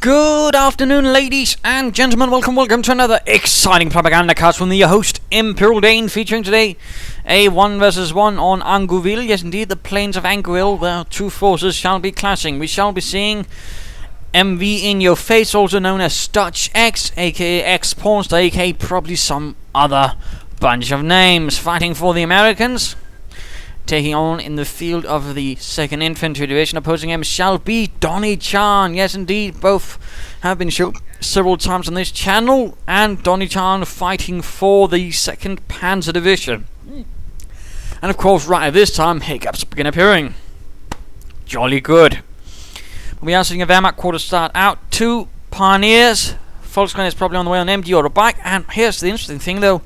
Good afternoon, ladies and gentlemen. Welcome to another exciting Propagandacast from the host, Imperial Dane, featuring today a 1 vs 1 on Angoville. Yes, indeed, the plains of Angoville, where two forces shall be clashing. We shall be seeing MWInyoFace, also known as Dutch X, aka X-Pornster, aka probably some other bunch of names, fighting for the Americans. Taking on in the field of the 2nd Infantry Division, opposing him shall be DonnieChan. Yes, indeed, both have been shown several times on this channel, and DonnieChan fighting for the 2nd Panzer Division. And of course, right at this time, hiccups begin appearing. Jolly good. We are seeing a Wehrmacht quarter start out. 2 pioneers. Volkswagen is probably on the way on MD or a bike. And here's the interesting thing, though.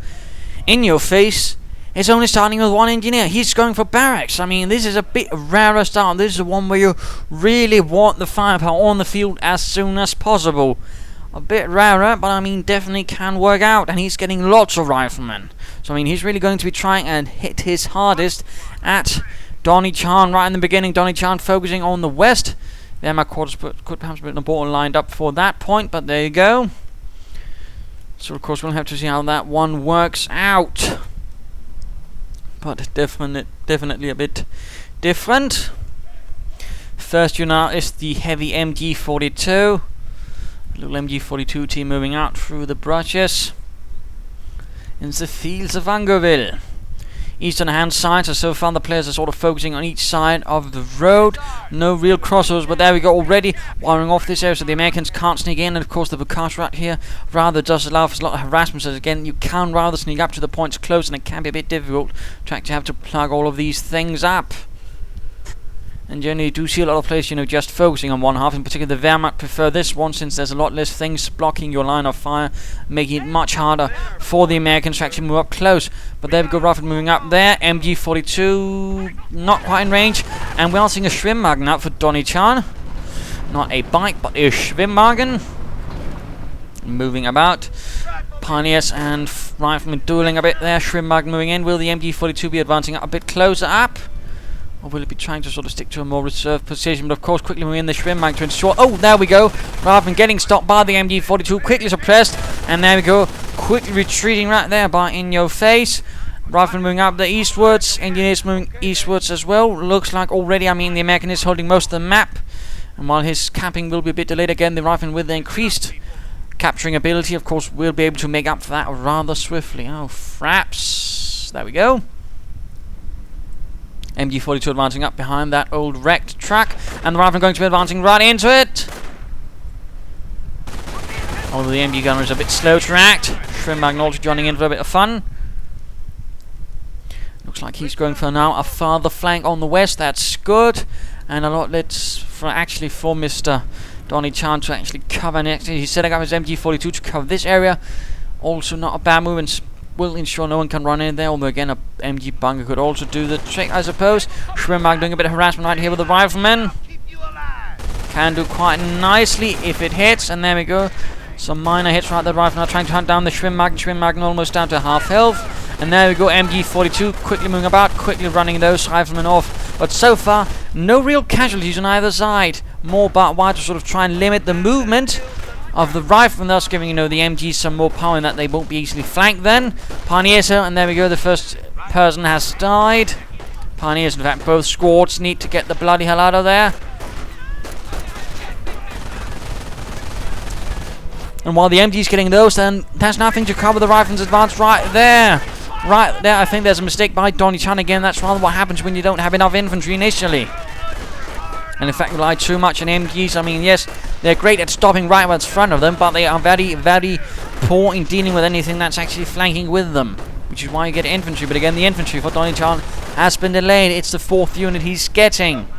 InyoFace is only starting with 1 engineer. He's going for barracks. I mean, this is a bit rarer start. This is the one where you really want the firepower on the field as soon as possible. A bit rarer, but I mean, definitely can work out. And he's getting lots of riflemen. So I mean, he's really going to be trying and hit his hardest at DonnieChan right in the beginning. DonnieChan focusing on the west. There, my quarters could perhaps be the ball lined up for that point, but there you go. So of course we'll have to see how that one works out. But definitely a bit different. First unit is the heavy MG42. Little MG42 team moving out through the brushes in the fields of Angoville. Eastern hand side, so far the players are sort of focusing on each side of the road. No real crossovers, but there we go, already wiring off this area so the Americans can't sneak in. And of course the Vukash right here rather does allow for a lot of harassment, so again you can rather sneak up to the points close, and it can be a bit difficult to actually have to plug all of these things up. And generally you do see a lot of players, just focusing on one half. In particular, the Wehrmacht prefer this one, since there's a lot less things blocking your line of fire, making it much harder for the Americans to actually move up close. But there we go, Rifle moving up there. MG42 not quite in range, and we are seeing a Schwimmwagen out for DonnieChan. Not a bike, but a Schwimmwagen. Moving about. Pioneers and Riflemen dueling a bit there. Schwimmwagen moving in. Will the MG42 be advancing up a bit closer up? Or will it be trying to sort of stick to a more reserved position? But of course, quickly moving in the Schwimmwagen to ensure... Oh, there we go. Rather than getting stopped by the MG42, quickly suppressed. And there we go. Quickly retreating right there by InyoFace. Rifleman moving up the eastwards. Engineers moving eastwards as well. Looks like already, the American is holding most of the map. And while his capping will be a bit delayed again, the Rifleman with the increased capturing ability, of course, will be able to make up for that rather swiftly. Oh, fraps. There we go. MG42 advancing up behind that old wrecked truck, and the Rifleman going to be advancing right into it. Although the MG gunner is a bit slow to react. Schwimmwagen also joining in for a bit of fun. Looks like he's going for now a farther flank on the west. That's good, and a lot less for Mr. DonnieChan to actually cover next. He's setting up his MG42 to cover this area. Also not a bad move, and will ensure no one can run in there, although again a MG bunker could also do the trick, I suppose. Schwimmwagen doing a bit of harassment right here with the Riflemen. Can do quite nicely if it hits, and there we go. Some minor hits right there. The Riflemen are trying to hunt down the Schwimmwagen. Schwimmwagen almost down to half health. And there we go, MG42 quickly moving about, quickly running those Riflemen off. But so far, no real casualties on either side. More barbed wire to sort of try and limit the movement of the Riflemen, thus giving the MG some more power in that they won't be easily flanked then. Pioneers, and there we go, the first person has died. Pioneers, in fact, both squads need to get the bloody hell out of there. And while the MG's getting those, then there's nothing to cover the Riflemen's advance right there. Right there, I think there's a mistake by DonnieChan again. That's rather what happens when you don't have enough infantry initially. And in fact, rely too much on MGs. Yes, they're great at stopping right what's in front of them, but they are very, very poor in dealing with anything that's actually flanking with them. Which is why you get infantry. But again, the infantry for DonnieChan has been delayed. It's the 4th unit he's getting.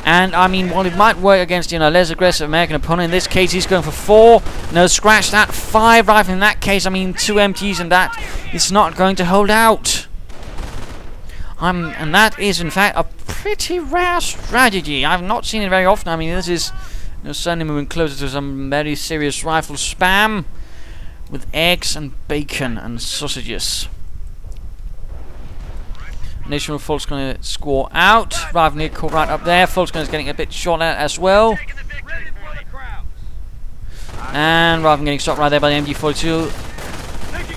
And while it might work against a less aggressive American opponent, in this case he's going for 4. No, scratch that. 5 rifle in that case. 2 MGs, and that is not going to hold out. And that is in fact a pretty rare strategy. I've not seen it very often. This is certainly moving closer to some very serious rifle spam with eggs and bacon and sausages. National Fult's going to score out. Ravnik right up there. Fult's going to getting a bit short at as well. And rather than getting stopped right there by the MG42,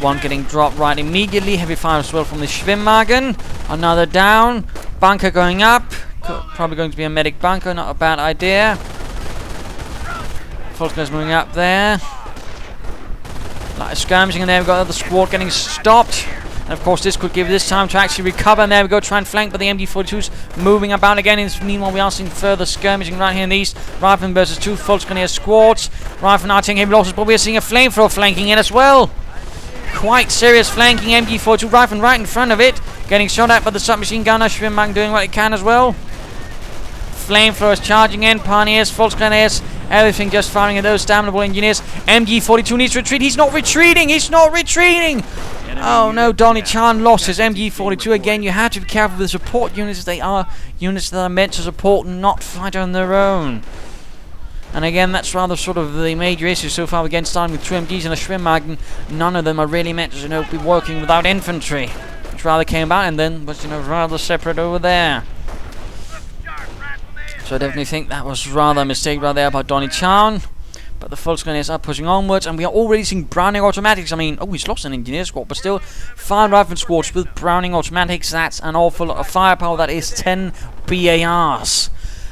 one getting dropped right immediately. Heavy fire as well from the Schwimmwagen. Another down. Bunker going up. Probably going to be a medic bunker, not a bad idea. Volkswagen's moving up there. Like skirmishing, and there we've got another squad getting stopped. And of course this could give this time to actually recover, and there we go, try and flank, but the MG42's moving about again. Meanwhile we are seeing further skirmishing right here in the east. Rifleman versus two Volkswagen squads. Rifleman are taking heavy losses, but we are seeing a flamethrower flanking in as well. Quite serious flanking. MG42 Rifleman right in front of it, getting shot at by the submachine gunner. Schwimmwagen doing what it can as well. Flamethrowers charging in, Pioneers, Volkswagen, everything just firing at those damnable engineers. MG42 needs to retreat. He's not retreating. He's not retreating. Oh no, DonnieChan lost his MG42 again. You have to be careful with the support units. They are units that are meant to support, not fight on their own. And again, that's rather sort of the major issue so far. Again, starting with two MGs and a Schwimmwagen. None of them are really meant to, be working without infantry, which rather came about and then was, rather separate over there. So I definitely think that was rather a mistake right there by DonnieChan. But the Volkswagen are pushing onwards, and we are already seeing Browning automatics. I mean, oh, he's lost an engineer squad, but still, 5 rifleman squads with Browning automatics. That's an awful lot of firepower. That is 10 BARs.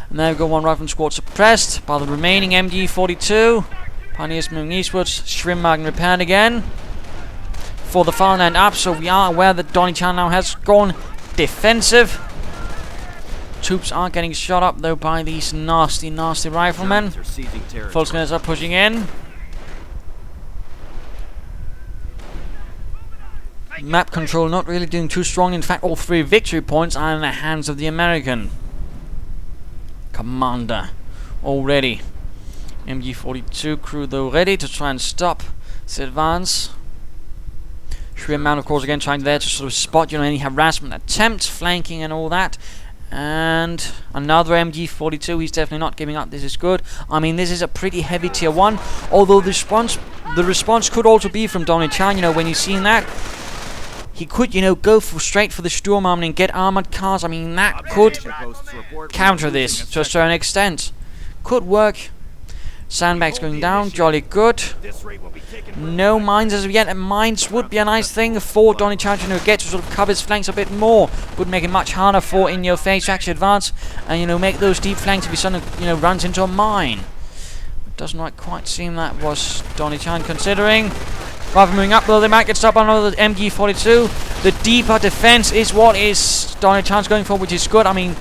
And there we go, one rifleman squad suppressed by the remaining MG42. Pioneers moving eastwards. Schwimmwagen repaired again for the far end up. So we are aware that DonnieChan now has gone defensive. Troops are getting shot up though by these nasty riflemen. Volkswagen are pushing in. Map control not really doing too strong. In fact, all 3 victory points are in the hands of the American commander already. MG42 crew though ready to try and stop this advance. Schwimmwagen of course again trying there to sort of spot any harassment attempts, flanking and all that. And another MG42, he's definitely not giving up. This is good. I mean, this is a pretty heavy tier 1, although the response could also be from DonnieChan. When you've seen that, he could, go straight for the Sturmarm and get armored cars. I mean, that could counter this to a certain extent. Could work. Sandbags going down, jolly good. No mines as of yet, and mines would be a nice thing for DonnieChan to get to sort of cover his flanks a bit more. Would make it much harder for MWInyoFace to actually advance and make those deep flanks if he suddenly runs into a mine. It doesn't quite seem that was DonnieChan considering. Rather moving up though, they might get stopped by another MG42. The deeper defense is what is DonnieChan's going for, which is good. I mean,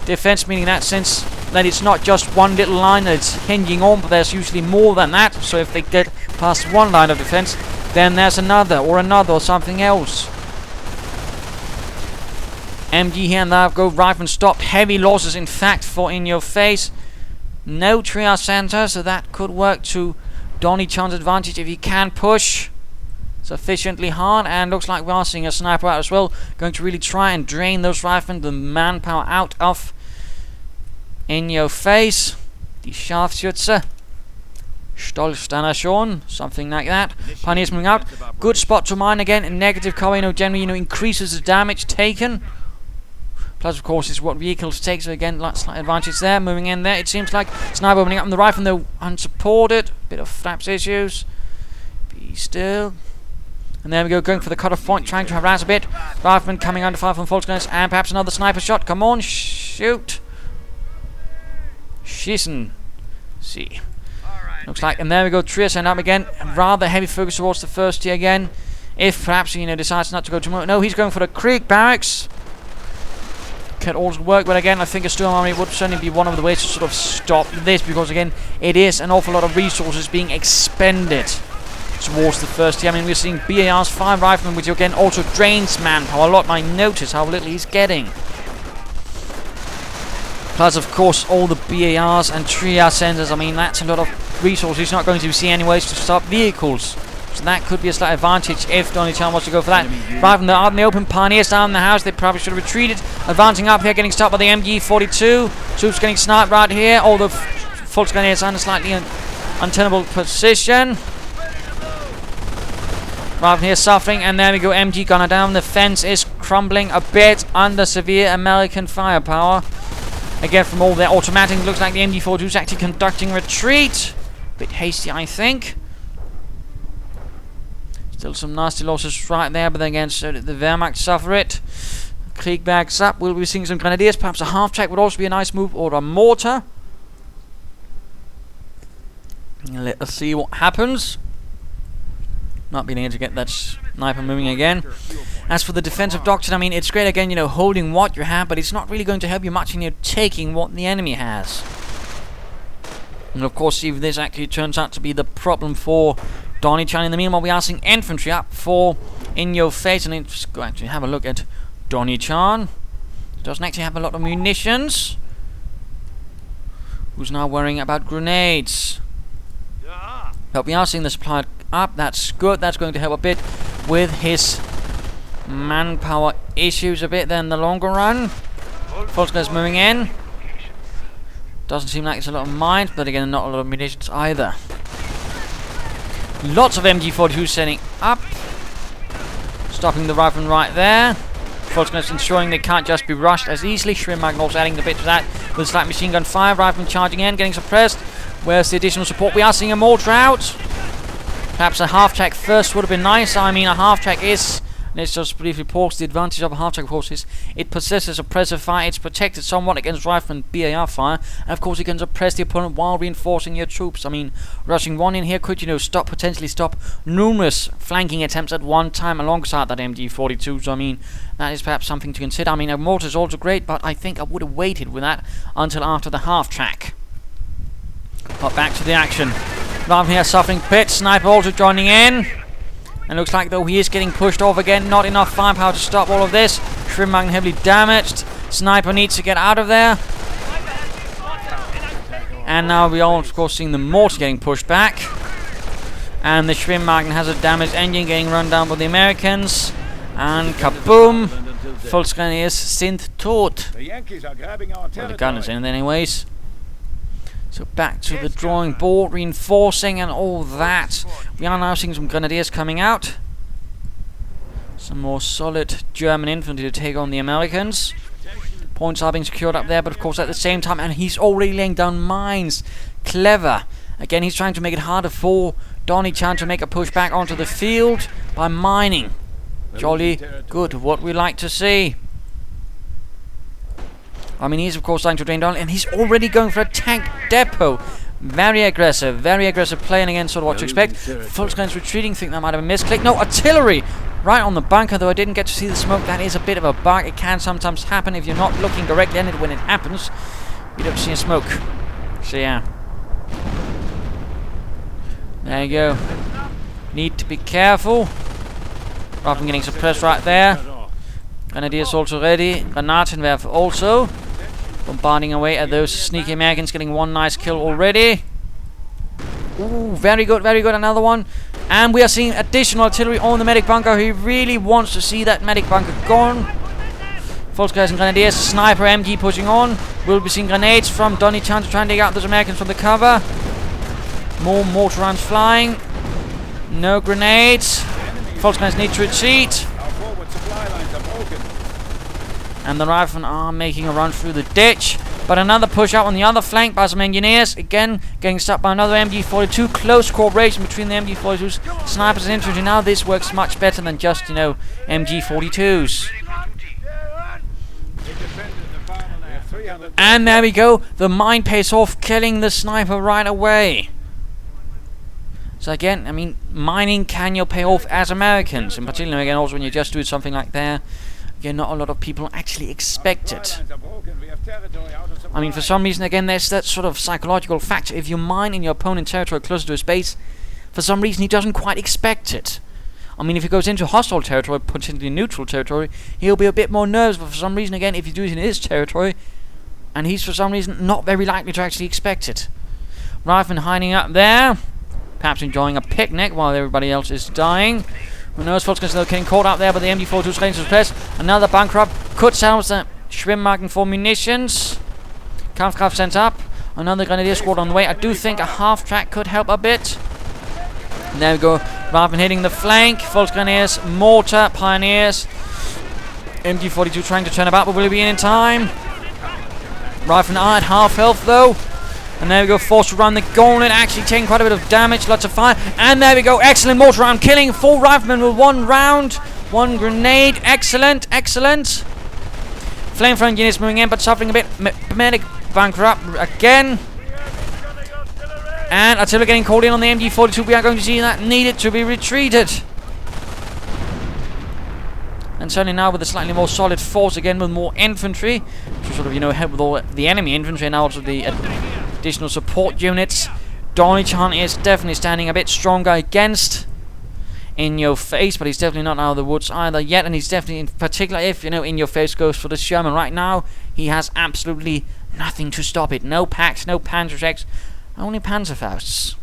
defense meaning that sense that it's not just one little line that it's hinging on, but there's usually more than that. So if they get past one line of defense, then there's another or something else. MG here and there go rifleman stopped. Heavy losses in fact for MWInyoFace. No triage center, so that could work to DonnieChan's advantage if he can push sufficiently hard. And looks like we are seeing a sniper out as well, going to really try and drain those riflemen, the manpower out of MWInyoFace. Die Scharfschütze. Stolzstanner schon, something like that. Pioneers moving out. Good spot to mine again. Negative cover, generally, increases the damage taken. Plus, of course, is what vehicles take. So again, slight advantage there. Moving in there. It seems like sniper opening up on the rifle, though unsupported. Bit of flaps issues. Be still. And there we go, going for the cutoff point, trying to harass a bit. Rifleman coming under fire from Volkswagen, and perhaps another sniper shot. Come on, shoot. Schießen. See. Looks like, and there we go, Trias end up again. Rather heavy focus towards the first tier again. If perhaps he decides not to go too much. No, he's going for the Krieg barracks. Could also work, but again, I think a Sturm Army would certainly be one of the ways to sort of stop this, because again, it is an awful lot of resources being expended towards the first tier. I mean, we're seeing BARs, 5 riflemen, which again also drains manpower a lot. I notice how little he's getting. Plus, of course, all the BARs and triage centers. I mean, that's a lot of resources he's not going to see anyways to stop vehicles. So that could be a slight advantage if DonnieChan wants to go for that. Rather than out in the open, Pioneers down in the house. They probably should have retreated. Advancing up here, getting stopped by the MG42. Troops getting sniped right here. All the Volkswagen is in a slightly untenable position. Rather here suffering, and there we go, MG gunner down. The fence is crumbling a bit under severe American firepower. Again, from all their automatic, looks like the MG42 is actually conducting retreat. Bit hasty, I think. Still some nasty losses right there, but then again, so did the Wehrmacht suffer it. Krieg backs up. We'll be seeing some grenadiers. Perhaps a half-track would also be a nice move, or a mortar. Let us see what happens. Not being able to get that sniper moving again. As for the defensive doctrine, I mean, it's great again, holding what you have, but it's not really going to help you much in taking what the enemy has. And of course, see if this actually turns out to be the problem for DonnieChan. In the meanwhile, we are seeing infantry up for MWInyoFace, and let's go actually have a look at DonnieChan. Doesn't actually have a lot of munitions. Who's now worrying about grenades? But we are seeing the supply up. That's good. That's going to help a bit with his manpower issues a bit then in the longer run. Volkswagen's moving in. Doesn't seem like it's a lot of mines, but again, not a lot of munitions either. Lots of MG42 setting up. Stopping the rifleman right there. Volkswagen's ensuring they can't just be rushed as easily. Schwimmwagen also adding a bit to that with slight machine gun fire. Rifleman charging in, getting suppressed. Where's the additional support? We are seeing a mortar out. Perhaps a half-track first would have been nice. I mean, a half-track is, let's just briefly pause. The advantage of a half-track, of course, is it possesses suppressive fire. It's protected somewhat against rifle and BAR fire. And, of course, you can suppress the opponent while reinforcing your troops. I mean, rushing one in here could, potentially stop numerous flanking attempts at one time alongside that MG42. So, I mean, that is perhaps something to consider. I mean, a mortar is also great, but I think I would have waited with that until after the half-track. But back to the action. Rifleman here suffering bits. Sniper also joining in. And looks like though he is getting pushed off again. Not enough firepower to stop all of this. Schwimmwagen heavily damaged. Sniper needs to get out of there. And now we are of course seeing the mortar getting pushed back. And the Schwimmwagen has a damaged engine getting run down by the Americans. And kaboom! Volksgrenadiers sind tot. Well, the gun is in anyways. So back to the drawing board, reinforcing and all that. We are now seeing some grenadiers coming out. Some more solid German infantry to take on the Americans. Points are being secured up there, but of course at the same time, and he's already laying down mines. Clever. Again, he's trying to make it harder for DonnieChan to make a push back onto the field by mining. Jolly good, what we like to see. I mean, he's of course trying to drain down, and he's already going for a tank depot. Very aggressive play, and again, sort of what to expect. Volkswagen's retreating, think that might have been a misclick. No, artillery! Right on the bunker, though I didn't get to see the smoke. That is a bit of a bug. It can sometimes happen if you're not looking directly at it when it happens. You don't see a smoke. So yeah. There you go. Need to be careful. Rather than getting suppressed right there. Grenadiers also ready. Granatenwerfer also. Bombarding away at those sneaky Americans, getting one nice kill already. Ooh, very good, another one. And we are seeing additional artillery on the medic bunker. He really wants to see that medic bunker gone. Volkswagen and Grenadiers, sniper MG pushing on. We'll be seeing grenades from DonnieChan to try and dig out those Americans from the cover. More mortar rounds flying. No grenades. Volkswagen need to retreat. And the riflemen are making a run through the ditch. But another push out on the other flank by some engineers. Again, getting stopped by another MG42. Close cooperation between the MG42s, snipers and infantry. Now this works much better than just, MG42s. And there we go. The mine pays off, killing the sniper right away. So again, I mean, mining can pay off as Americans. In particular, again, also when you just do something like that. Again, not a lot of people actually expect it. I mean, for some reason, again, there's that sort of psychological factor. If you mine in your opponent's territory closer to his base, for some reason he doesn't quite expect it. I mean, if he goes into hostile territory, potentially neutral territory, he'll be a bit more nervous. But for some reason, again, if you do it in his territory, and he's for some reason not very likely to actually expect it. Rifleman hiding up there, perhaps enjoying a picnic while everybody else is dying. Who knows? Volkswagen's still getting caught out there, but the MG42's range to suppress. Another bunker up. Could salvage the Schwimmwagen for munitions. Kampfkraft sent up. Another grenadier squad on the way. I do think a half-track could help a bit. And there we go. Rifleman hitting the flank. Volksgrenadiers, mortar, pioneers. MG42 trying to turn about, but will he be in time? Rifleman are at half health though. And there we go, forced around the gauntlet, actually taking quite a bit of damage, lots of fire. And there we go, excellent mortar round, killing 4 riflemen with 1 round. 1 grenade, excellent, excellent. Flamethrower units moving in, but suffering a bit. Medic bunker up again. And artillery getting called in on the MG42. We are going to see that needed to be retreated. And certainly now with a slightly more solid force again with more infantry to sort of, help with all the enemy infantry and also the additional support units. DonnieChan is definitely standing a bit stronger against MWInyoFace, but he's definitely not out of the woods either yet, and he's definitely, in particular, if MWInyoFace goes for the Sherman right now, he has absolutely nothing to stop it. No packs, no Panzerschrecks, only Panzerfausts.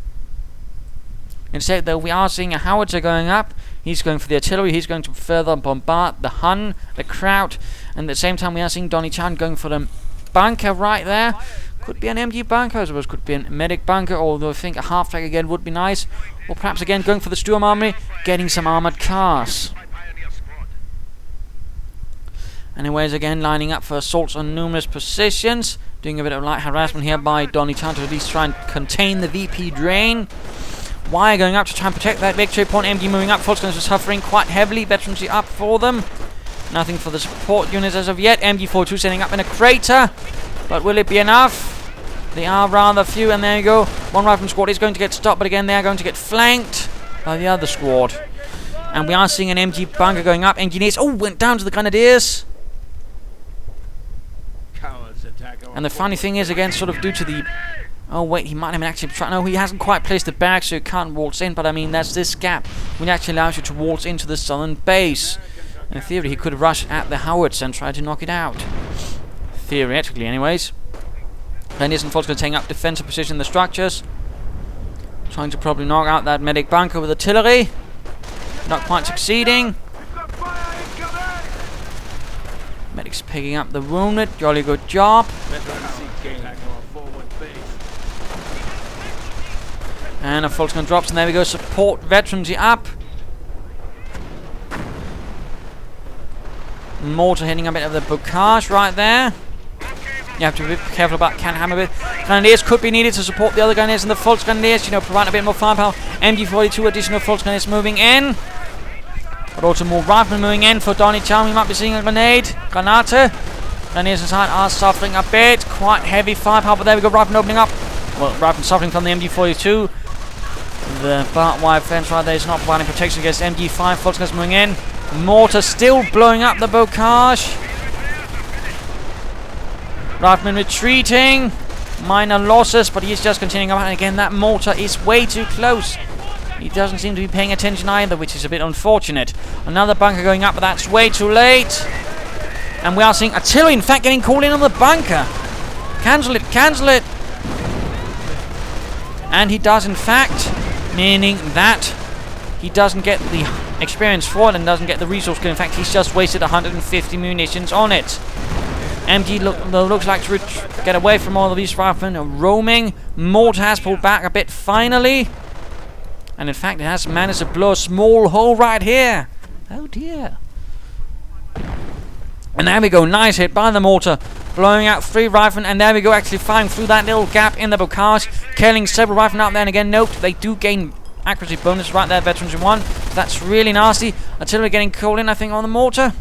Instead, though, we are seeing a howitzer going up. He's going for the artillery. He's going to further bombard the Hun, the Kraut, and at the same time we are seeing DonnieChan going for the bunker right there. Could be an MG bunker, I suppose. Could be a medic bunker, although I think a half-track again would be nice. Or perhaps again going for the Sturm Army, getting some armored cars. Anyways, again lining up for assaults on numerous positions. Doing a bit of light harassment here by DonnieChan to at least try and contain the VP drain. Wire going up to try and protect that victory point. MG moving up. Volksguns are suffering quite heavily. Veterans up for them. Nothing for the support units as of yet. MG42 setting up in a crater. But will it be enough? They are rather few, and there you go. 1 rifleman squad is going to get stopped, but again they are going to get flanked by the other squad. And we are seeing an MG bunker going up. Engineers, went down to the grenadiers. And the funny thing is, again, sort of due to the... Oh wait, he might have been actually trying... No, he hasn't quite placed the barracks, so he can't waltz in, but I mean, there's this gap which actually allows you to waltz into the southern base. In theory, he could rush at the howitzer and try to knock it out. Theoretically, anyways. Grenadiers and Volksguns taking up defensive position in the structures. Trying to probably knock out that medic bunker with artillery. Not quite succeeding. Medics picking up the wounded. Jolly good job. And a Volksgun drops, and there we go. Support veterans up. Mortar hitting a bit of the bocage right there. You have to be careful about can hammer bit. Grenadiers could be needed to support the other Grenadiers and the Volksgrenadiers, provide a bit more firepower. MG42 additional Volksgrenadiers moving in. But also more riflemen moving in for DonnieChan. We might be seeing a grenade. Granate. Grenadiers inside are suffering a bit. Quite heavy firepower, but there we go. Riflemen opening up. Well, riflemen suffering from the MG42. The barbed wire fence right there is not providing protection against MG5. Volksguns moving in. Mortar still blowing up the bocage. Rifleman retreating. Minor losses, but he's just continuing on. And again, that mortar is way too close. He doesn't seem to be paying attention either, which is a bit unfortunate. Another bunker going up, but that's way too late. And we are seeing artillery, in fact, getting called in on the bunker. Cancel it, cancel it. And he does, in fact, meaning that he doesn't get the experience for it and doesn't get the resource. In fact, he's just wasted 150 munitions on it. MG looks like to get away from all of these riflemen. Roaming. Mortar has pulled back a bit finally. And in fact, it has managed to blow a small hole right here. Oh dear. And there we go. Nice hit by the mortar. Blowing out 3 riflemen. And there we go. Actually firing through that little gap in the bocage. Killing several riflemen out there. And again, note, they do gain accuracy bonus right there. Veterans in 1. That's really nasty. Artillery getting called in, I think, on the mortar.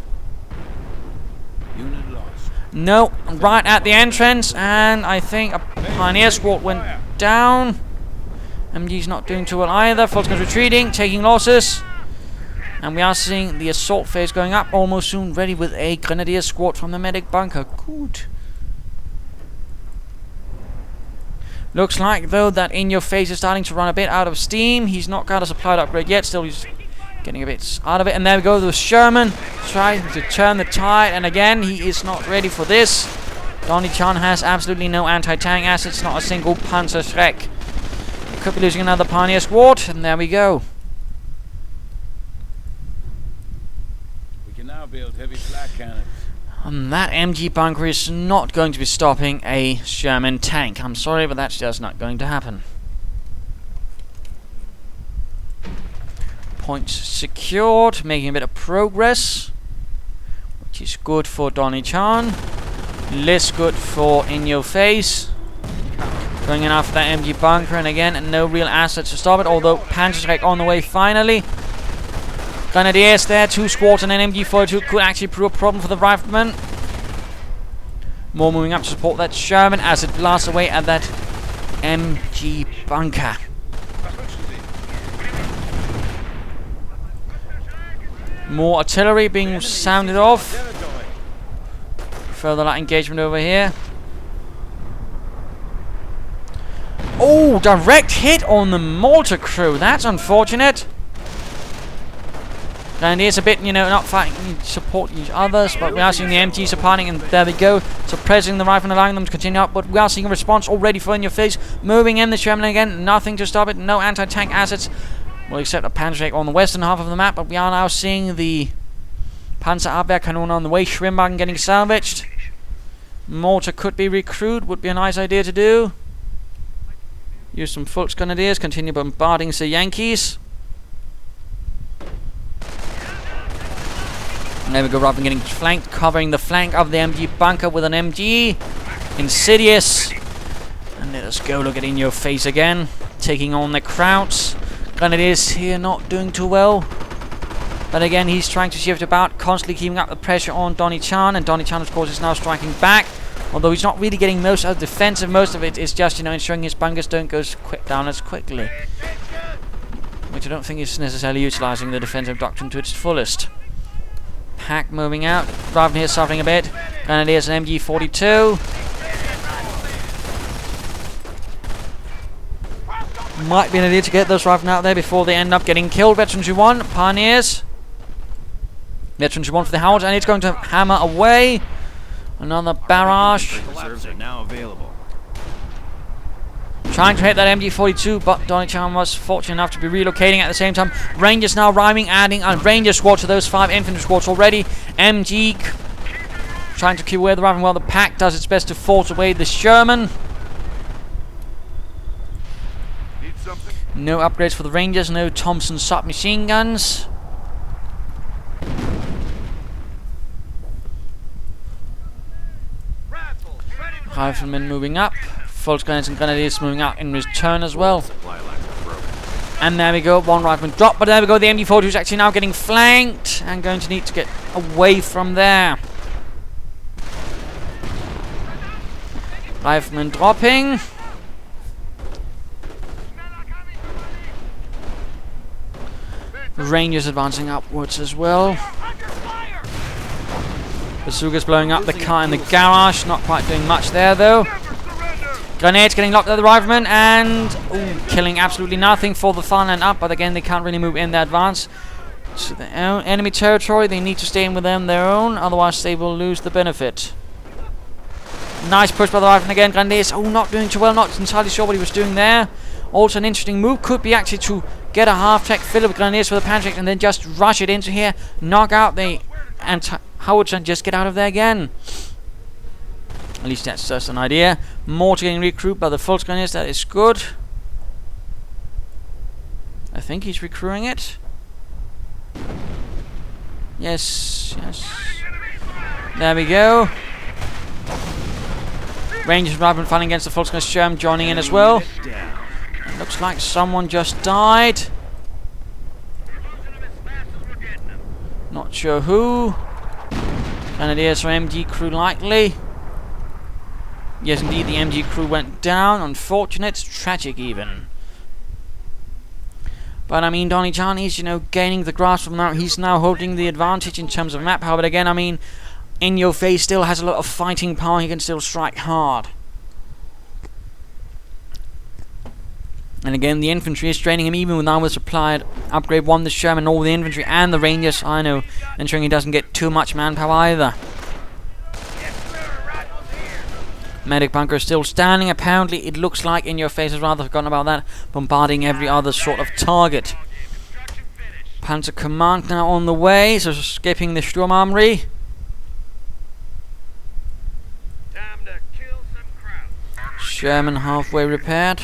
Unit lost. No, right at the entrance, and I think a pioneer squad went down. MG's not doing too well either. Volksguns retreating, taking losses. And we are seeing the assault phase going up almost soon, ready with a grenadier squad from the medic bunker. Good. Looks like, though, that MWInyoFace is starting to run a bit out of steam. He's not got a supplied upgrade yet, still he's getting a bit out of it. And there we go, the Sherman trying to turn the tide, and again, he is not ready for this. DonnieChan has absolutely no anti-tank assets, not a single Panzerschreck. Could be losing another pioneer squad, and there we go. We can now build heavy flak cannons. And that MG bunker is not going to be stopping a Sherman tank. I'm sorry, but that's just not going to happen. Points secured, making a bit of progress, which is good for DonnieChan, less good for MWInyoFace. Going in after that MG bunker, and again, no real assets to stop it, although Panzerschreck on the way finally. Grenadiers there, 2 squads and an MG42 could actually prove a problem for the riflemen. More moving up to support that Sherman as it blasts away at that MG bunker. More artillery being sounded off. Further light engagement over here. Oh, direct hit on the mortar crew. That's unfortunate. And here's a bit, not fighting, supporting each other, but we are seeing the MGs supporting, and there we go, suppressing the rifle and allowing them to continue up, but we are seeing a response already for MWInyoFace, moving in the Sherman again, nothing to stop it, no anti-tank assets, well, except a Panzerschreck on the western half of the map, but we are now seeing the Panzerabwehrkanone on the way, Schwimmwagen getting salvaged, mortar could be recruited, would be a nice idea to do, use some Volksgrenadiers, continue bombarding the Yankees. And there we go, Robin getting flanked, covering the flank of the MG bunker with an MG. Insidious. And let us go look at MWInyoFace again. Taking on the Krauts. Grenadiers here not doing too well. But again, he's trying to shift about, constantly keeping up the pressure on DonnieChan. And DonnieChan, of course, is now striking back. Although he's not really getting most of the defensive. Most of it is just, ensuring his bunkers don't go down as quickly. Which I don't think is necessarily utilizing the defensive doctrine to its fullest. Hack moving out. Raven here suffering a bit. Grenadiers and MG42. Might be an idea to get those Raven out there before they end up getting killed. Veterans who won. Pioneers. Veterans who won for the Howards. And it's going to hammer away. Another barrage. Reserves are now available. Trying to hit that MG42, but DonnieChan was fortunate enough to be relocating at the same time. Rangers now rhyming, adding a Ranger squad to those 5 infantry squads already. MG trying to keep away the Raven while the pack does its best to force away the Sherman. No upgrades for the Rangers, no Thompson submachine guns. Riflemen moving up. Volksgrenadiers and Grenadiers moving out in return as well. And there we go, 1 rifleman drop, but there we go, the MG42 is actually now getting flanked and going to need to get away from there. Rifleman dropping. Rangers advancing upwards as well. Bazooka's blowing up the car in the garage, not quite doing much there though. Grenades getting locked at the riflemen and killing absolutely nothing for the far end up, but again they can't really move in their advance. So the enemy territory, they need to stay in with them their own, otherwise they will lose the benefit. Nice push by the rifleman again. Grenadiers, not doing too well, not entirely sure what he was doing there. Also an interesting move could be actually to get a half-track filler with Grenadiers for the Panzerschreck and then just rush it into here, knock out the Howards and just get out of there again. At least that's just an idea. Mortar getting recruited by the Volksgrenadiers, that is good. I think he's recruiting it. Yes. There we go. Rangers riflemen fighting against the Volksgrenadiers. Sherm joining in as well. It looks like someone just died. Not sure who. Grenadiers or MG crew likely. Yes, indeed, the MG crew went down. Unfortunate, tragic even. But I mean, DonnieChan is, gaining the grasp of now. He's now holding the advantage in terms of map power. But again, I mean, MWInyoFace still has a lot of fighting power. He can still strike hard. And again, the infantry is training him even with now with supplied upgrade 1, the Sherman, all the infantry and the Rangers. I know, ensuring he doesn't get too much manpower either. Medic bunker is still standing. Apparently, it looks like MWInyoFace has rather forgotten about that, bombarding every other sort of target. Panzer Command now on the way, so escaping the Sturmarmory. Time to kill some crowd. Sherman halfway repaired.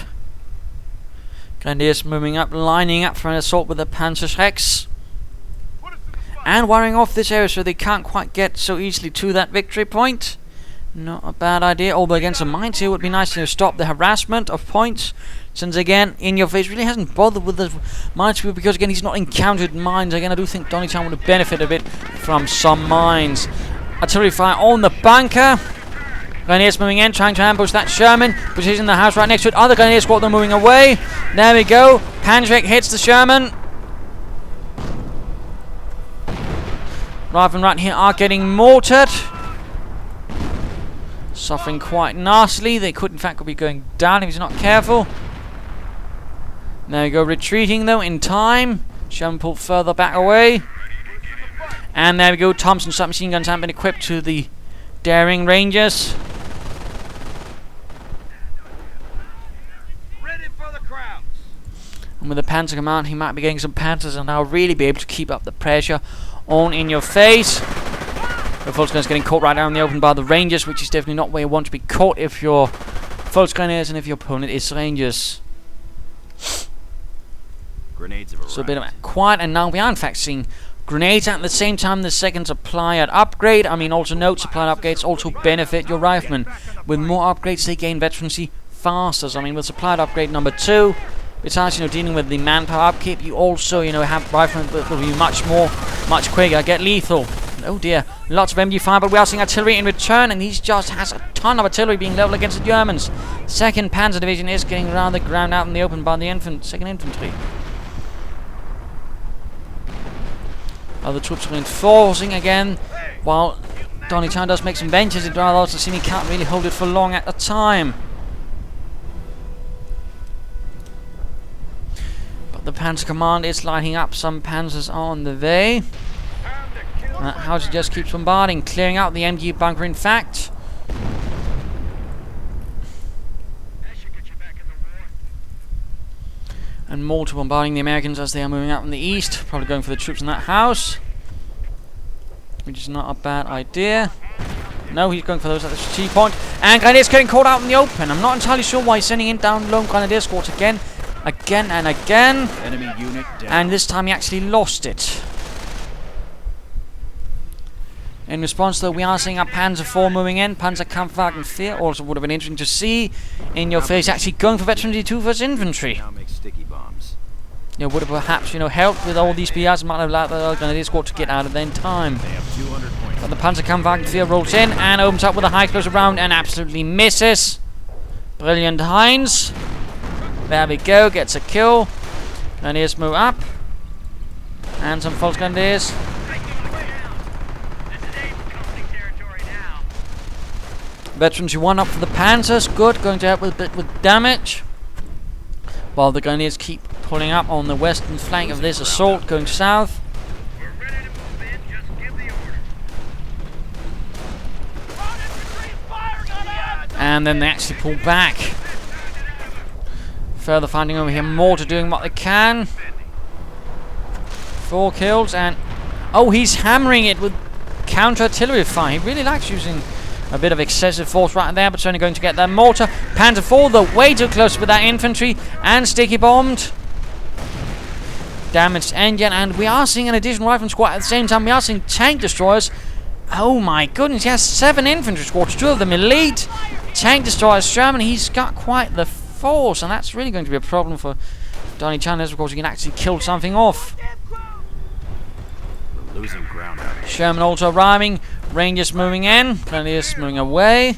Grenadiers moving up, lining up for an assault with the Panzerschrecks. And wiring off this area so they can't quite get so easily to that victory point. Not a bad idea, although against the mines here would be nice to stop the harassment of points. Since again, InYoFace really hasn't bothered with the mines because again he's not encountered mines. Again, I do think DonnieChan would have benefited a bit from some mines. Artillery fire on the bunker. Grenadiers moving in, trying to ambush that Sherman, which is in the house right next to it. Other Grenadier squad, they're moving away. There we go. Panzerek hits the Sherman. Riflemen right here are getting mortared. Suffering quite nastily. They could in fact be going down if he's not careful. There we go, retreating though in time. Sherman pulled further back away. And there we go, Thompson submachine guns have been equipped to the daring Rangers. Ready for the crowds. And with the Panzer Command, he might be getting some Panzers and now really be able to keep up the pressure on InYoFace. The Volksgunners getting caught right out in the open by the Rangers, which is definitely not where you want to be caught if you're Volksgunners and if your opponent is Rangers. Grenades have arrived. So a bit of quiet, and now we are in fact seeing grenades at the same time. The second supplier upgrade. I mean, also note supplier upgrades also benefit your riflemen. With more upgrades, they gain veterancy faster. So I mean, with supplier upgrade number 2, besides dealing with the manpower upkeep, you also have riflemen that will be much quicker, get lethal. Oh dear, lots of MG fire, but we are seeing artillery in return, and he just has a ton of artillery being leveled against the Germans. 2nd Panzer Division is getting around the ground out in the open by the 2nd Infantry. Other troops are reinforcing again, while DonnieChan does make some ventures. It rather also seem he can't really hold it for long at a time. But the Panzer Command is lighting up some Panzers on the way. How he just keeps bombarding, clearing out the MG bunker in fact. And more to bombarding the Americans as they are moving out in the east. Probably going for the troops in that house, which is not a bad idea. No, he's going for those at the strategic point. And Grenadiers getting caught out in the open. I'm not entirely sure why he's sending in down lone Grenadier squads again and again. Enemy unit down. And this time he actually lost it. In response, though, we are seeing our Panzer IV moving in. Panzerkampfwagen 4 also would have been interesting to see. InYoFace actually going for veteran D2 versus infantry. Now make sticky bombs. Would have perhaps helped with all these PRs and might have allowed the Grenadier squad to get out of there in time. They have 200 points. But the Panzerkampfwagen 4 rolls in and opens up with a high explosive round and absolutely misses. Brilliant Heinz. There we go, gets a kill. Grenadiers move up. And some false Grenadiers. Veterans, you 1 up for the Panzers. Good, going to help with a bit with damage. While the Grenadiers keep pulling up on the western flank of this assault, going south. We're ready to move in. Just give the order. And then they actually pull back. Further finding over here, mortar doing what they can. 4 kills and... Oh, he's hammering it with counter-artillery fire. He really likes using a bit of excessive force right there, but it's only going to get that mortar. Panzer IV, though, way too close with that infantry, and sticky bombed. Damaged engine, and we are seeing an additional rifle squad at the same time. We are seeing tank destroyers. Oh my goodness, he has 7 infantry squads, 2 of them elite. Tank destroyers, Sherman, he's got quite the force, and that's really going to be a problem for DonnieChan, as of course he can actually kill something off. We're losing ground out here. Sherman also arriving. Rangers moving in. Grenadiers moving away.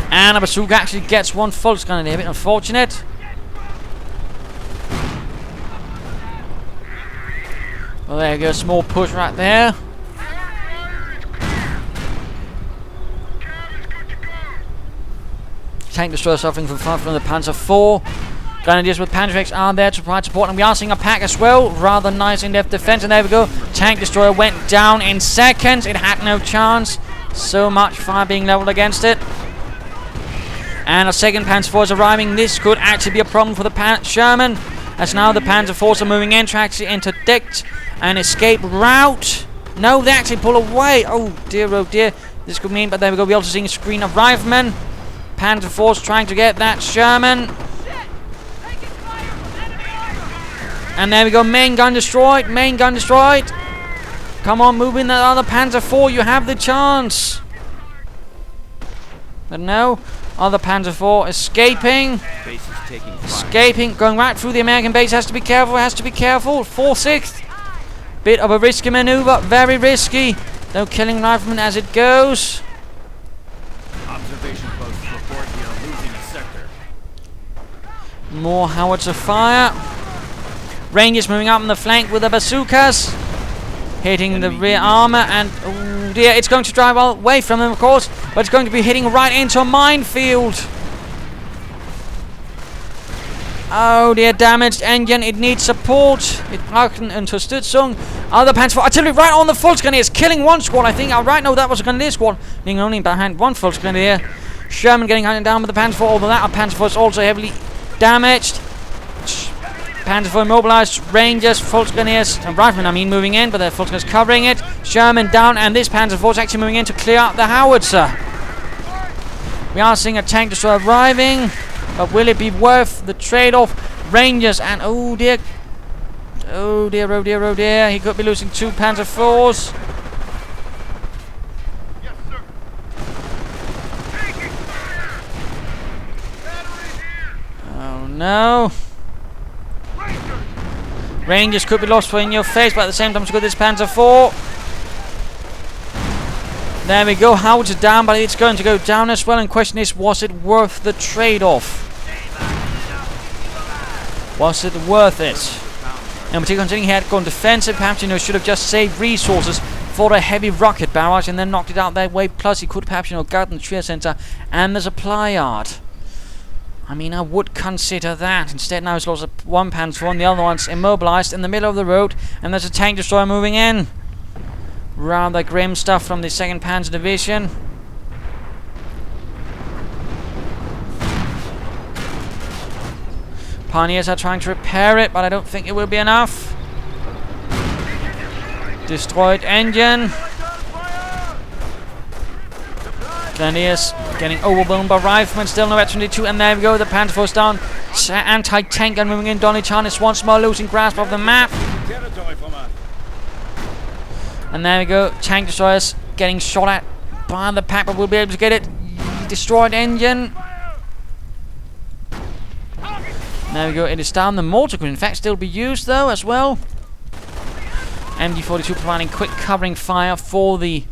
And a bazooka actually gets 1 Volksgrenadier. A bit unfortunate. Well, there you go. Small push right there. Tank destroyer suffering from fire from the Panzer IV. Grenadiers with Panzerx are there to provide support, and we are seeing a pack as well. Rather nice in-depth defense, and there we go. Tank destroyer went down in seconds. It had no chance. So much fire being leveled against it. And a 2nd Panzer IV is arriving. This could actually be a problem for the Sherman, as now the Panzer IVs are moving in to actually interdict an escape route. No, they actually pull away. Oh dear, this could mean, but there we go. We're also seeing a screen of riflemen. Panzer IVs trying to get that Sherman. And there we go, main gun destroyed, Come on, move in that other Panzer IV. You have the chance. But no. Other Panzer IV escaping. Base is taking fire. Escaping. Going right through the American base. Has to be careful. Has to be careful. 4/6. Bit of a risky maneuver. Very risky. No killing riflemen as it goes. Observation post report we are losing a sector. More howitzer fire. Rangers moving up on the flank with the bazookas. Hitting the rear armor, and oh dear, it's going to drive away from them, of course, but it's going to be hitting right into a minefield. Oh dear, damaged engine, it needs support. It broken into Stützung. Other Panzer IV artillery right on the Volksgrenadiers, killing one squad, I think. Right, no, that was a Grenadier squad, being only behind one Volksgrenadier. Sherman getting hunted down with the Panzer IV, although that Panzer IV is also heavily damaged. Panzer IV immobilized, Rangers, Volksgrenadiers, and Riflemen, I mean, moving in, but the Volksgrenadiers covering it. Sherman down, and this Panzer IV is actually moving in to clear out the howitzer. We are seeing a tank destroyer arriving, but will it be worth the trade-off? Rangers, and oh dear, oh dear, oh dear, oh dear, he could be losing 2 Panzer IVs. Yes, sir. Taking fire. Battery here. Oh no. Rangers could be lost for MWInyoFace, but at the same time, it's got this Panzer IV. There we go. Howitzer down, but it's going to go down as well. And question is, was it worth the trade-off? Was it worth it? And particularly considering he had gone defensive, perhaps should have just saved resources for a heavy rocket barrage and then knocked it out that way. Plus, he could perhaps gotten the Trier Center and the supply yard. I mean, I would consider that. Instead, now he's lost 1 Panzer IV, and the other one's immobilized in the middle of the road, and there's a tank destroyer moving in. Rather grim stuff from the 2nd Panzer Division. Pioneers are trying to repair it, but I don't think it will be enough. Destroyed engine. Grenadiers getting overwhelmed by riflemen, still no X-22, and there we go, the Panzer IV's down. Anti-tank gun moving in. DonnieChan is once more losing grasp of the map. And there we go, tank destroyers getting shot at by the pack, but we'll be able to get it. Destroyed engine. There we go, it is down. The mortar could in fact still be used though as well. MG42 providing quick covering fire for the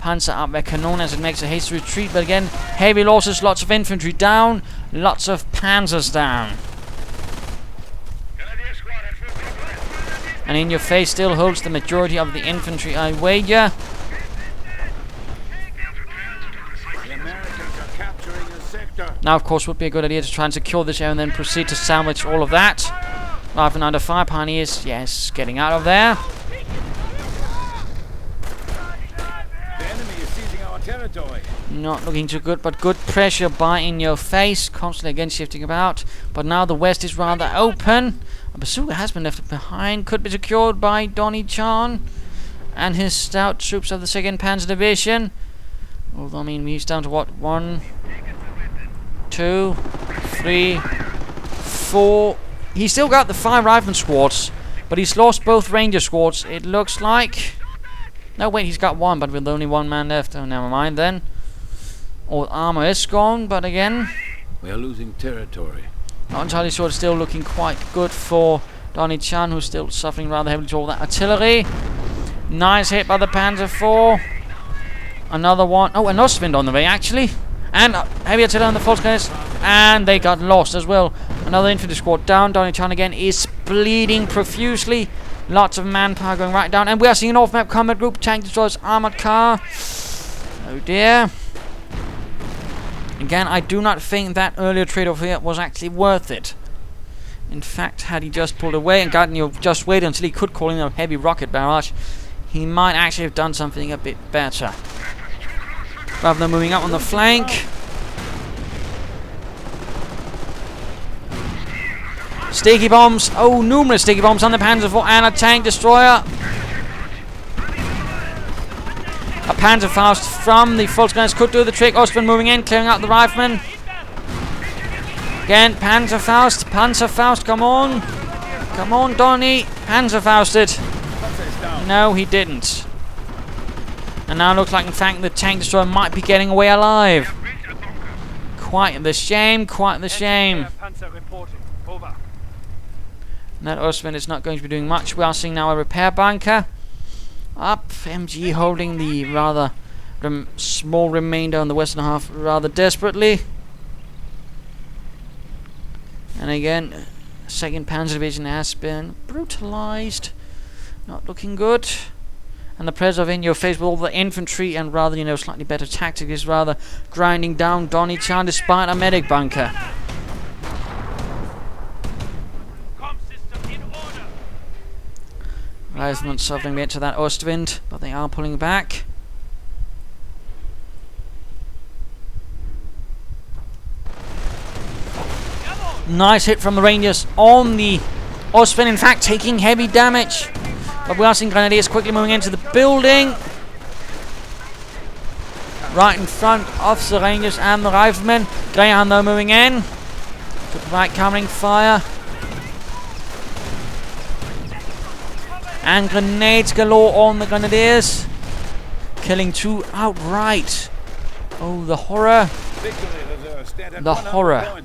Panzerabwehrkanone as it makes a hasty retreat, but again, heavy losses, lots of infantry down, lots of panzers down. And MWInyoFace still holds the majority of the infantry, I wager. The Americans are capturing a sector. Now, of course, would be a good idea to try and secure this area and then proceed to salvage all of that. Riflemen under fire, Pioneers, yes, getting out of there. Territory. Not looking too good, but good pressure by MWInyoFace, constantly again shifting about. But now the west is rather open. A bazooka has been left behind, could be secured by DonnieChan and his stout troops of the 2nd Panzer Division. Although, I mean, he's down to what? 1, 2, 3, 4. He's still got the 5 rifleman squads, but he's lost both ranger squads, it looks like. No, wait, he's got 1, but with only 1 man left. Oh, never mind then. All armor is gone, but again, We are losing territory. not entirely sure. It's still looking quite good for DonnieChan, who's still suffering rather heavily to all that artillery. Nice hit by the Panzer IV. Another one. Oh, an Ostwind on the way, actually. And heavy artillery on the Volksgrenadiers. And they got lost as well. Another infantry squad down. DonnieChan again is bleeding profusely. Lots of manpower going right down. And we are seeing an off-map combat group. Tank destroys armored car. Oh dear. Again, I do not think that earlier trade-off here was actually worth it. In fact, had he just pulled away and gotten just waited until he could call in a heavy rocket barrage, he might actually have done something a bit better. Rather than moving up on the flank. Sticky bombs. Oh, numerous sticky bombs on the Panzer IV and a tank destroyer. A Panzerfaust from the Volksgrenadiers could do the trick. Ostwind moving in, clearing out the riflemen. Again, Panzerfaust, come on. Come on, Donnie. Panzerfausted. No, he didn't. And now looks like, in fact, the tank destroyer might be getting away alive. Quite the shame, quite the shame. Panzer reporting. Over. That Ostwind is not going to be doing much. We are seeing now a repair bunker. Up, MG holding the rather small remainder on the western half rather desperately. And again, 2nd Panzer Division has been brutalized. Not looking good. And the presence of MWInyoFace with all the infantry and rather, you know, slightly better tactics is rather grinding down DonnieChan despite a medic bunker. Com system in order. Riflemen suffering a bit to that Ostwind, but they are pulling back. Nice hit from the Rangers on the Ostwind, in fact taking heavy damage. But we are seeing Grenadiers quickly moving into the building. Right in front of the Rangers and the Riflemen. Greyhound though moving in to provide covering fire. And grenades galore on the Grenadiers. Killing 2 outright. Oh, the horror. The horror.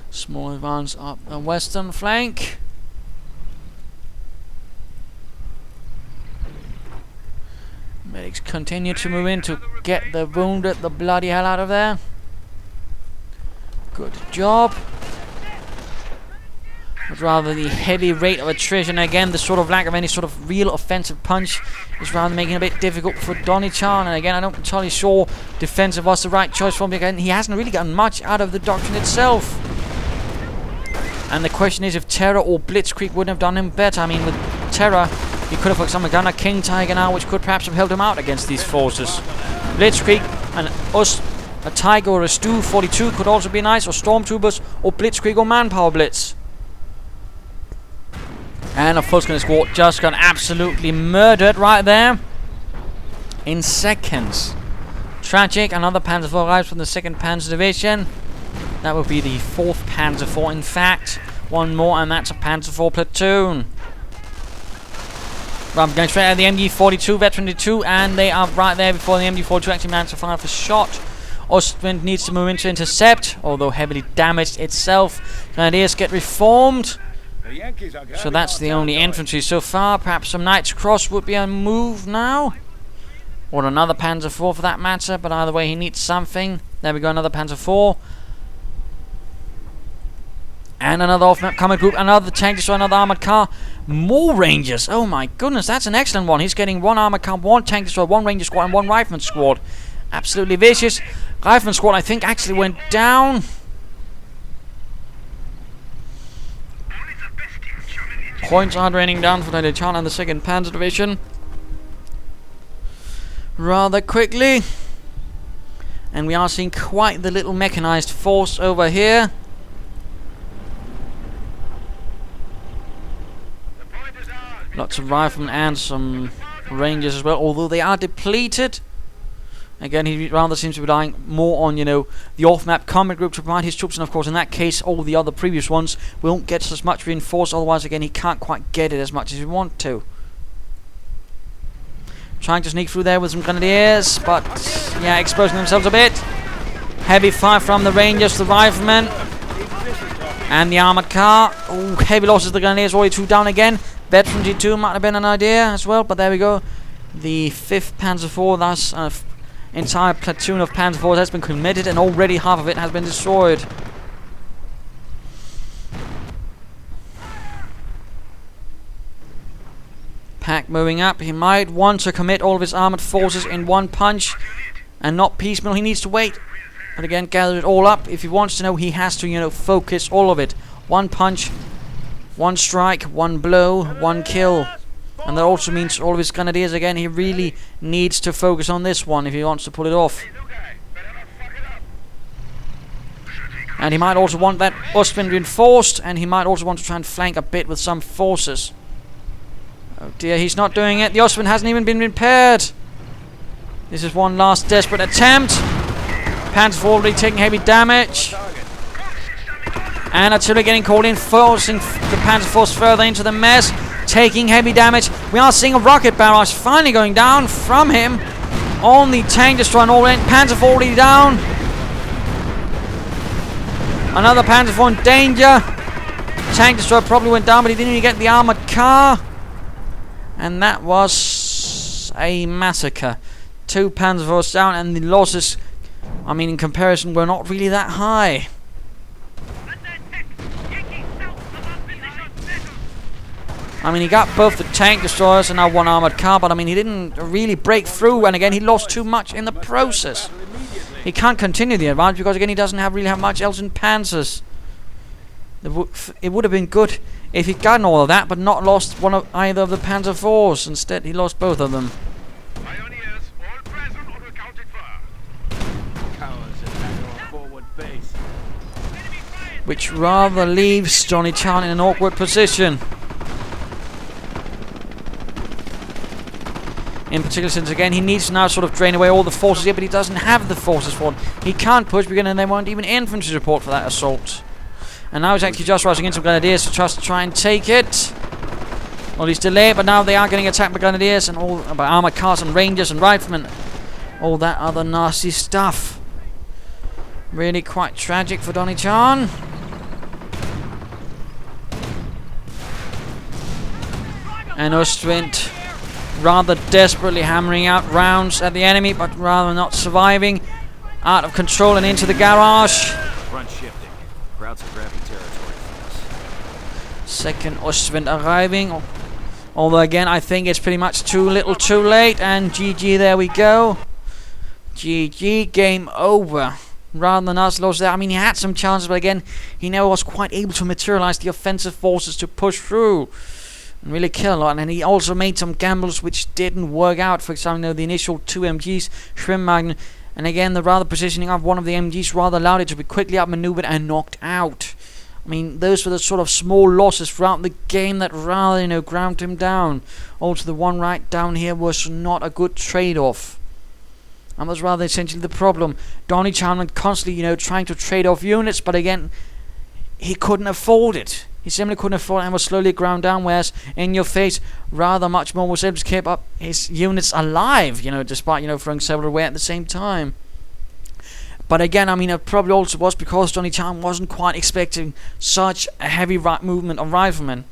Small advance up the western flank. Medics continue to move in to get the wounded the bloody hell out of there. Good job. But rather the heavy rate of attrition, again the sort of lack of any sort of real offensive punch is rather making it a bit difficult for DonnieChan. And again, I'm not entirely sure defensive was the right choice for him. Again, he hasn't really gotten much out of the doctrine itself. And the question is if Terror or Blitzkrieg wouldn't have done him better. I mean, with Terror, he could have, for example, done a King Tiger now, which could perhaps have held him out against these forces. Blitzkrieg and a Tiger or a Stu 42 could also be nice, or Stormtroopers, or Blitzkrieg or Manpower Blitz. And a Full-Screen Squad just got absolutely murdered right there in seconds. Tragic. Another Panzer IV arrives from the 2nd Panzer Division. That would be the 4th Panzer IV, in fact. One more, and that's a Panzer IV platoon. Right, I'm going straight at the MG42, Veteran 2, and they are right there before the MG42 actually managed to fire for shot. Ostwind needs to move in to intercept, although heavily damaged itself. Grenadiers get reformed. So that's the only infantry so far. Perhaps some Knight's Cross would be a move now. Or another Panzer IV for that matter, but either way he needs something. There we go, another Panzer IV. And another off-map combat group, another tank destroyer, another armored car. More Rangers. Oh my goodness, that's an excellent one. He's getting 1 armored car, 1 tank destroyer, 1 Ranger squad, and 1 Rifleman squad. Absolutely vicious. Rifleman squad, I think, actually went down. Points are draining down for DonnieChan and the 2nd Panzer Division rather quickly. And we are seeing quite the little mechanized force over here. Lots of riflemen and some Rangers as well, although they are depleted. Again, he rather seems to be relying more on, you know, the off-map combat group to provide his troops, and of course in that case all the other previous ones won't get as much reinforced, otherwise again he can't quite get it as much as he want to. Trying to sneak through there with some Grenadiers, but yeah, exposing themselves a bit. Heavy fire from the Rangers, the Riflemen, and the armored car. Oh, heavy losses, the Grenadiers, already 2 down again. Veteran G2 might have been an idea as well, but there we go. The 5th Panzer IV, thus entire platoon of Panzer IVs has been committed, and already half of it has been destroyed. Pack moving up. He might want to commit all of his armored forces in one punch and not piecemeal. He needs to wait, but again, gather it all up. If he wants to know, he has to, you know, focus all of it. One punch, one strike, one blow, one kill. And that also means all of his Grenadiers, again, he really needs to focus on this one if he wants to pull it off. And he might also want that Ostwind reinforced, and he might also want to try and flank a bit with some forces. Oh dear, he's not doing it. The Ostwind hasn't even been repaired. This is one last desperate attempt. Panzer IV already taking heavy damage. And artillery getting called in, forcing the Panzer Force further into the mess, taking heavy damage. We are seeing a rocket barrage finally going down from him on the tank destroyer and all in. Panzer 40 down. Another Panzer 4 in danger. Tank destroyer probably went down, but he didn't even get the armored car. And that was a massacre. 2 Panzer Force down, and the losses, I mean, in comparison, were not really that high. I mean, he got both the tank destroyers and now 1 armored car, but I mean, he didn't really break through, and again, he lost too much in the process. He can't continue the advance because again, he doesn't really have much else in panzers. It would have been good if he'd gotten all of that, but not lost either of the Panzer IVs. Instead, he lost both of them. Pioneers, all present or accounted for. Cowards attack our forward base. Which rather leaves DonnieChan in an awkward position. In particular, since again he needs to now sort of drain away all the forces here, but he doesn't have the forces for it. He can't push because then there won't even infantry support for that assault. And now he's actually just rushing in some grenadiers to just try and take it. Well, he's delayed, but now they are getting attacked by grenadiers and all by armored cars and rangers and riflemen. All that other nasty stuff. Really quite tragic for DonnieChan. And Ostwind rather desperately hammering out rounds at the enemy, but rather not surviving. Out of control and into the garage. Front shifting. Krauts are grabbing territory from us. Second Ostwind arriving. Although again, I think it's pretty much too little too late. And GG, there we go. GG, game over. Rather than us lose there. I mean, he had some chances, but again, he never was quite able to materialize the offensive forces to push through and really kill a lot. And he also made some gambles which didn't work out. For example, the initial 2 MGs, Schwimmwagen, and again the rather positioning of one of the MGs rather allowed it to be quickly outmaneuvered and knocked out. I mean, those were the sort of small losses throughout the game that rather, ground him down. Also, the one right down here was not a good trade-off. And was rather essentially the problem. DonnieChan was constantly, trying to trade off units, but again, he couldn't afford it. He simply couldn't afford it and was slowly ground down, whereas MWInyoFace rather much more was able to keep up his units alive, despite, throwing several away at the same time. But again, I mean, it probably also was because DonnieChan wasn't quite expecting such a heavy movement of riflemen.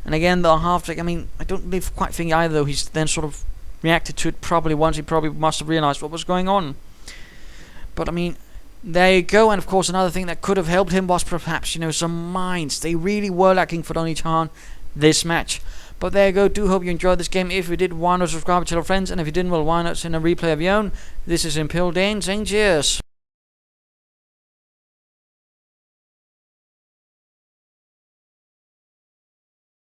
And again, the half-track, I mean, I don't really quite think either, though, he's then sort of reacted to it probably once he probably must have realized what was going on. But I mean, there you go. And of course, another thing that could have helped him was perhaps, some mines. They really were lacking for DonnieChan this match. But there you go. Do hope you enjoyed this game. If you did, why not subscribe, tell your friends, and if you didn't, well, why not send a replay of your own. This is Imperial Dane saying cheers.